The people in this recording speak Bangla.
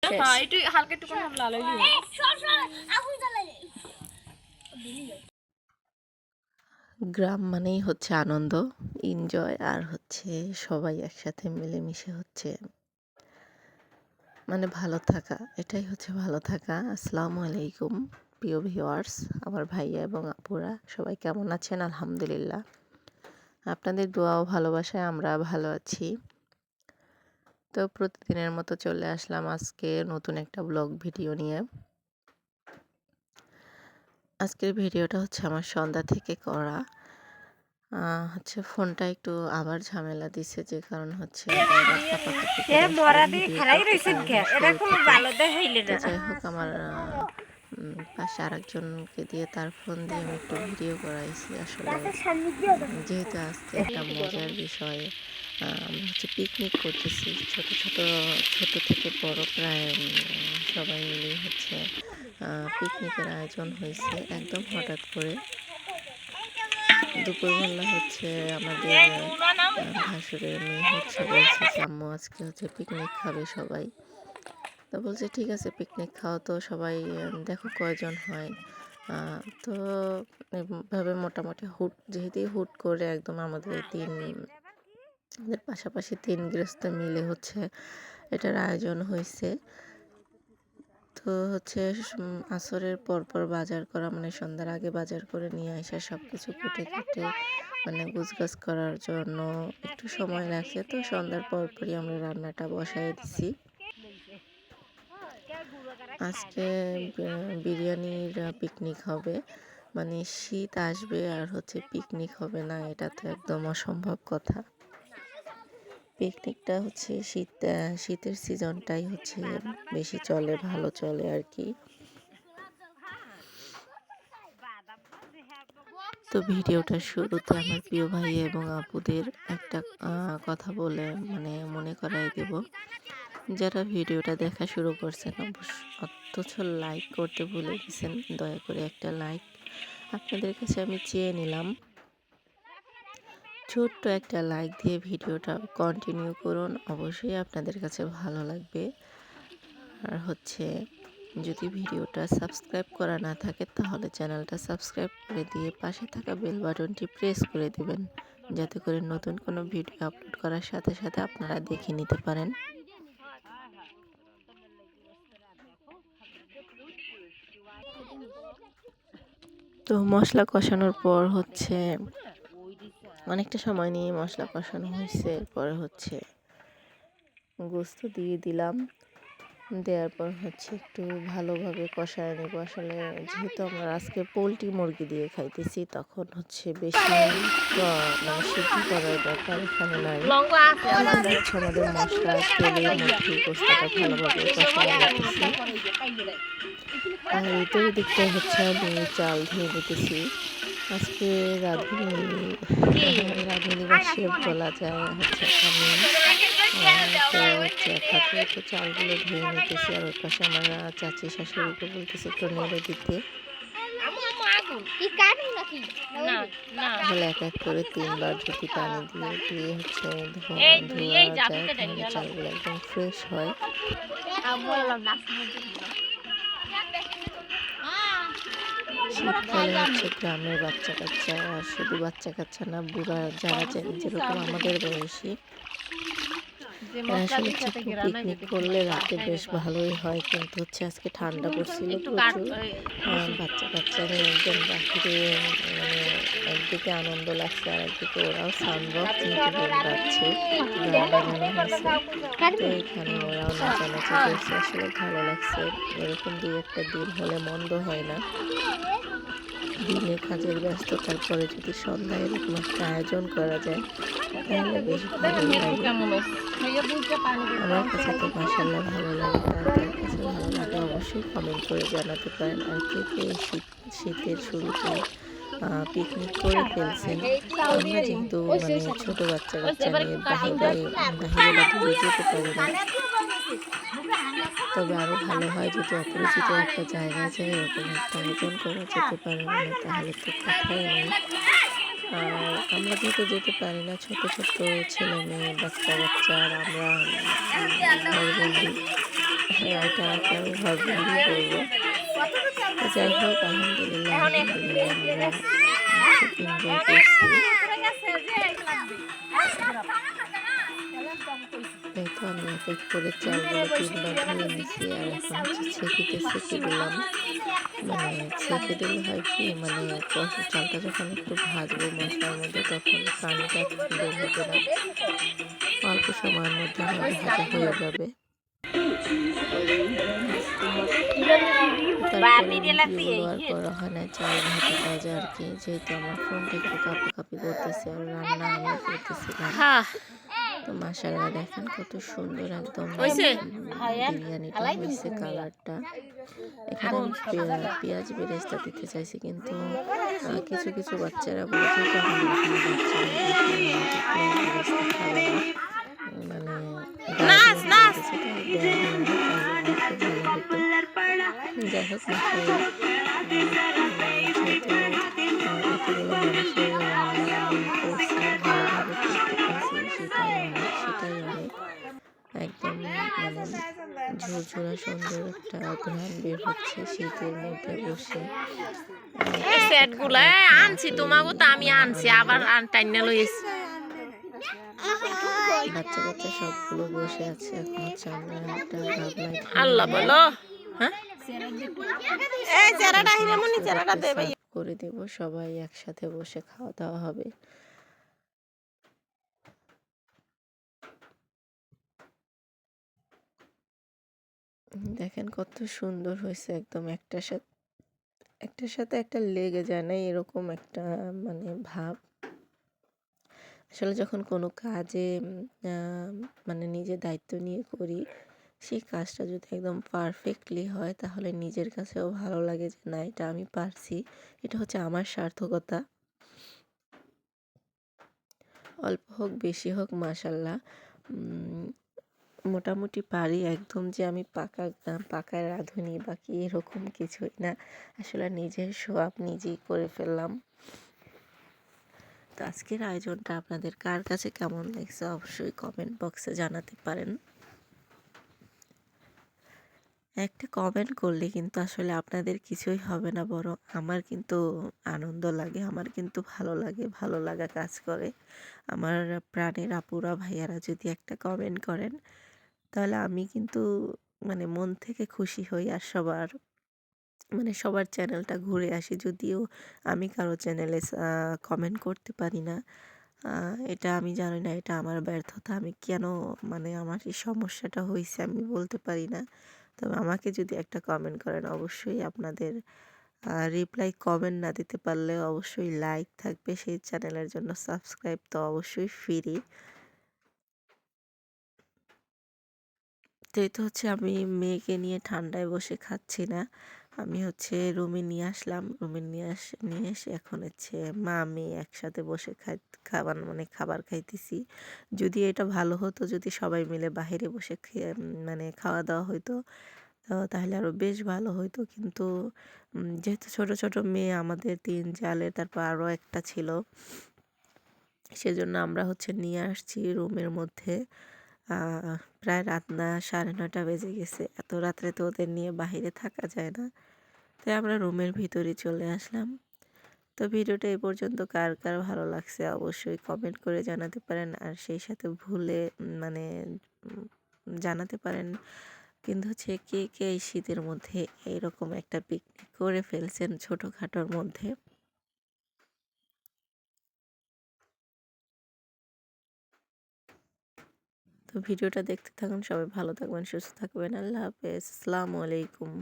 হ্যাঁ একটু হালকা একটু করে লাল হইলি গ্রাম মানেই হচ্ছে আনন্দ, এনজয় আর হচ্ছে সবাই একসাথে মিলেমিশে হচ্ছে মানে ভালো থাকা, এটাই হচ্ছে ভালো থাকা। আসসালামু আলাইকুম প্রিয় ভিউয়ার্স, আমার ভাইয়া এবং আপুরা সবাই কেমন আছেন? আলহামদুলিল্লাহ, আপনাদের দোয়া ও ভালোবাসায় আমরা ভালো আছি। তো প্রতিদিনের মতো চলে আসলাম আজকে নতুন একটা ব্লগ ভিডিও নিয়ে। আজকের ভিডিওটা হচ্ছে আমার সন্ধ্যা থেকে করা। হচ্ছে ফোনটা একটু আবার ঝামেলা দিছে, যে কারণ হচ্ছে যাই হোক, আমার পাশে আরেকজনকে দিয়ে তার ফোন দিয়ে আমি একটু ভিডিও করাইছি। আসলে যেহেতু আজকে একটা মজার বিষয়, আমরা হচ্ছে পিকনিক করতেছি, ছোট থেকে বড় প্রায় সবাই মিলে হচ্ছে পিকনিকের আয়োজন হয়েছে একদম হঠাৎ করে। দুপুরবেলা হচ্ছে আমাদের ভাসুরের মেয়ে হচ্ছে বলছে যে আম্মু আজকে হচ্ছে পিকনিক খাবে সবাই। তো বলছে ঠিক আছে পিকনিক খাও, তো সবাই দেখো কয়জন হয়। তো এভাবে মোটামুটি যেহেতু হুট করে একদম আমাদের পাশাপাশি 3 গৃহস্থ মিলে হচ্ছে এটার আয়োজন হয়েছে। তো হচ্ছে আসরের পরপর বাজার করা, মানে সন্ধ্যার আগে বাজার করে নিয়ে আসা, সব কিছু কুটে মানে গুছগাছ করার জন্য একটু সময় লাগছে। তো সন্ধ্যার পরপরই আমরা রান্নাটা বসাই দিছি। আজকে বিরিয়ানির পিকনিক হবে, মানে শীত আসবে আর হচ্ছে পিকনিক হবে না, এটা তো একদম অসম্ভব কথা। পিকনিকটা হচ্ছে শীতের সিজনটাই হচ্ছে বেশি চলে, ভালো চলে আর কি। তো ভিডিওটা শুরুতে আমার প্রিয় ভাই এবং আপুদের একটা কথা বলে মানে মনে করাই দেব। যারা ভিডিওটা দেখা শুরু করছেন অথচ লাইক করতে ভুলে গেছেন, দয়া করে একটা লাইক আপনাদের কাছে আমি চেয়ে নিলাম। ছোট্ট একটা লাইক দিয়ে ভিডিওটা কন্টিনিউ করুন, অবশ্যই আপনাদের কাছে ভালো লাগবে। আর হচ্ছে যদি ভিডিওটা সাবস্ক্রাইব করা না থাকে তাহলে চ্যানেলটা সাবস্ক্রাইব করে দিয়ে পাশে থাকা বেল বাটনটি প্রেস করে দিবেন, যাতে করে নতুন কোনো ভিডিও আপলোড করার সাথে সাথে আপনারা দেখে নিতে পারেন। তো মশলা কষানোর পর হচ্ছে অনেকটা সময় নিয়ে মশলা কষানো হয়েছে, এরপরে হচ্ছে গোস্ত দিয়ে দিলাম। দেওয়ার পর হচ্ছে একটু ভালোভাবে কষায় নেব। আসলে যেহেতু আমরা আজকে পোলট্রি মুরগি দিয়ে খাইতেছি, তখন হচ্ছে বেশি মানে সিদ্ধ করার ব্যাপার এখানে নাই। হচ্ছে আমাদের মশলা তেলের মধ্যে গোস্তটা ভালোভাবে কষায় নিতেছি। আর এটার দিকটা হচ্ছে আমি চাল ধুয়ে নিতেছি। আজকে রাঁধুনি বা শেফ বলা যায় হচ্ছে আমি। তো হচ্ছে এক হাতে একটু চালগুলো ধুয়ে নিতেছি, আর ওই পাশে আমার চাচি শাশুড়িকে বলতেছি একটু নেড়ে দিতে। তাহলে এক এক করে 3 বার যদি পানি দিয়ে হচ্ছে ধোয়া যায়, তাহলে চালগুলো একদম ফ্রেশ হয়। শীতকালে হচ্ছে গ্রামের বাচ্চা কাচ্চা, শুধু বাচ্চা কাচ্চা না, বুড়া যারা যেরকম আমাদের বয়সী, আসলে পিকনিক করলে রাতে বেশ ভালোই হয়। কিন্তু হচ্ছে আজকে ঠান্ডা পড়ছিল প্রচুর, বাচ্চা কাচ্চা নিয়ে একদম বাহিরে, মানে একদিকে আনন্দ লাগছে আর একদিকে ওরাও সাউন্ডবক্স যেহেতু বাজছে, গান বাজানো হয়েছে, তো এখানে ওরাও নাচানাচি করছে। আসলে ভালো লাগছে, এরকম 2-1টা দিন হলে মন্দ হয় না। দিনে কাজের ব্যস্ততার পরে যদি সন্ধ্যায় এরকম একটা আয়োজন করা যায় তাহলে বেশ ভালো লাগে। আমার কাছে তো মাশাআল্লাহ ভালো লাগে, কার কাছে ভালো লাগে অবশ্যই কমেন্ট করে জানাতে পারেন। আর কে কে শীতের শুরুতে পিকনিক করে ফেলছেন। আমরা যেহেতু মানে ছোট বাচ্চা নিয়ে বাহিরে বা দূরে যেতে পারি না, তবে আরও ভালো হয় যদি অপরিচিত একটা জায়গায় যায় এরকম একটা আয়োজন করা যেতে পারে, মানে তাহলে তো কথাই নেই। আর আমরা যেহেতু যেতে পারি না, ছোট ছেলে মেয়ে বাচ্চা আর আমরা ঘরবন্দি, এটাকে আমি ভাবলেই বলবো। তো যাই হোক, আলহামদুলিল্লাহ আমরা খুব এনজয় করছি। এই তো আমি এক এক করে চালগুলো 3 বার ধুয়ে নিছি, আর এখন হচ্ছে ছেঁকে দিলাম। মানে ছেঁকে দিলে হয় কি, মানে চালটা যখন একটু ভাজবো মশলার মধ্যে তখন পানিটা বের হবে না, অল্প সময়ের মধ্যে আমার ভাজা হয়ে যাবে। তারপরে ভিডিওগুলো আর করা হয় না, চাল ভাজাটা আর কি, যেহেতু আমার ফোনটা একটু কাঁপাকাঁপি করতেছে আর রান্না আমি করতেছিলাম। তো মাশাআল্লাহ দেখেন কত সুন্দর একদম বিরিয়ানিটা হয়েছে, কালারটা। এখানে আমি পেঁয়াজ বেরেস্তা দিতে চাইছি, কিন্তু কিছু কিছু বাচ্চারা বলেছে যে আমাদের এখানে বাচ্চারা পেঁয়াজ বেরেস্তা খাবে না, মানে যাই হোক যেহেতু এতগুলো মানুষের রান্না আমি করছি, ভালোভাবে করতে পারছি, সেটাই অনেক। একদম মানে ঝুরঝুরা সুন্দর একটা ঘ্রাণ বের হচ্ছে শীতের মধ্যে বসে। সেটগুলা আনছি তোমাকে, তো আমি আনছি আবার টাইনা লইছি। বাচ্চা কাচ্চা সবগুলো বসে আছে, এখন হচ্ছে আমরা একটা ভাবনায় আল্লাহ বলো, হ্যাঁ এই চেরাটা হিরামনি চেরাটা দেবে করে দেব, সবাই একসাথে বসে খাওয়া দাওয়া হবে। দেখেন কত সুন্দর হয়েছে, একদম একটার সাথে একটা লেগে যায় না, এরকম একটা মানে ভাব। আসলে যখন কোনো কাজে মানে নিজে দায়িত্ব নিয়ে করি, সেই কাজটা যদি একদম পারফেক্টলি হয় তাহলে নিজের কাছেও ভালো লাগে যে না, এটা আমি পারছি, এটা হচ্ছে আমার সার্থকতা। অল্প হোক বেশি হোক মাশাআল্লাহ মোটামুটি পারি, একদম যে আমি পাকা রাঁধুনি বা কি এরকম কিছুই না, আসলে নিজের শোয়াব নিজেই করে ফেললাম। তো আজকের আয়োজনটা আপনাদের কার কাছে কেমন লাগছে অবশ্যই কমেন্ট বক্সে জানাতে পারেন। একটা কমেন্ট করলে কিন্তু আসলে আপনাদের কিছুই হবে না, বরং আমার কিন্তু আনন্দ লাগে, আমার কিন্তু ভালো লাগে, ভালো লাগা কাজ করে। আমার প্রাণের আপুরা ভাইয়ারা যদি একটা কমেন্ট করেন তাহলে আমি কিন্তু মানে মন থেকে খুশি হই, আর সবার চ্যানেলটা ঘুরে আসি, যদিও আমি কারো চ্যানেলে কমেন্ট করতে পারি না। এটা আমি জানি না, এটা আমার ব্যর্থতা, আমি কেন মানে আমার এই সমস্যাটা হয়েছে আমি বলতে পারি না। তবে আমাকে যদি একটা কমেন্ট করেন অবশ্যই আপনাদের রিপ্লাই, কমেন্ট না দিতে পারলে অবশ্যই লাইক থাকবে, সেই চ্যানেলের জন্য সাবস্ক্রাইব তো অবশ্যই ফ্রি। তো এই তো হচ্ছে আমি মেয়েকে নিয়ে ঠান্ডায় বসে খাচ্ছি না, আমি হচ্ছে রুমে নিয়ে আসলাম, রুমে নিয়ে এসে এখন হচ্ছে মা মেয়ে একসাথে বসে খাবার খাইতেছি। যদি এটা ভালো হতো, যদি সবাই মিলে বাইরে বসে মানে খাওয়া দাওয়া হইতো, তাহলে আরও বেশ ভালো হইতো, কিন্তু যেহেতু ছোট ছোট মেয়ে আমাদের 3 জালে, তারপর আরও একটা ছিল, সেজন্য আমরা হচ্ছে নিয়ে আসছি রুমের মধ্যে। প্রায় রাত 9:30 বেজে গেছে, এত রাত্রে তো ওদের নিয়ে বাইরে থাকা যায় না, তাই আমরা রুমের ভিতরে চলে আসলাম। তো ভিডিওটা এই পর্যন্ত কার কার ভালো লাগছে অবশ্যই কমেন্ট করে জানাতে পারেন, আর সেই সাথে ভুলে মানে জানাতে পারেন কিন্তু হচ্ছে কে কে এই শীতের মধ্যে এইরকম একটা পিকনিক করে ফেলছেন ছোটোখাটোর মধ্যে। তো ভিডিওটা দেখতে থাকুন, সবাই ভালো থাকবেন, সুস্থ থাকবেন, আল্লাহ হাফেজ, আসসালামু আলাইকুম।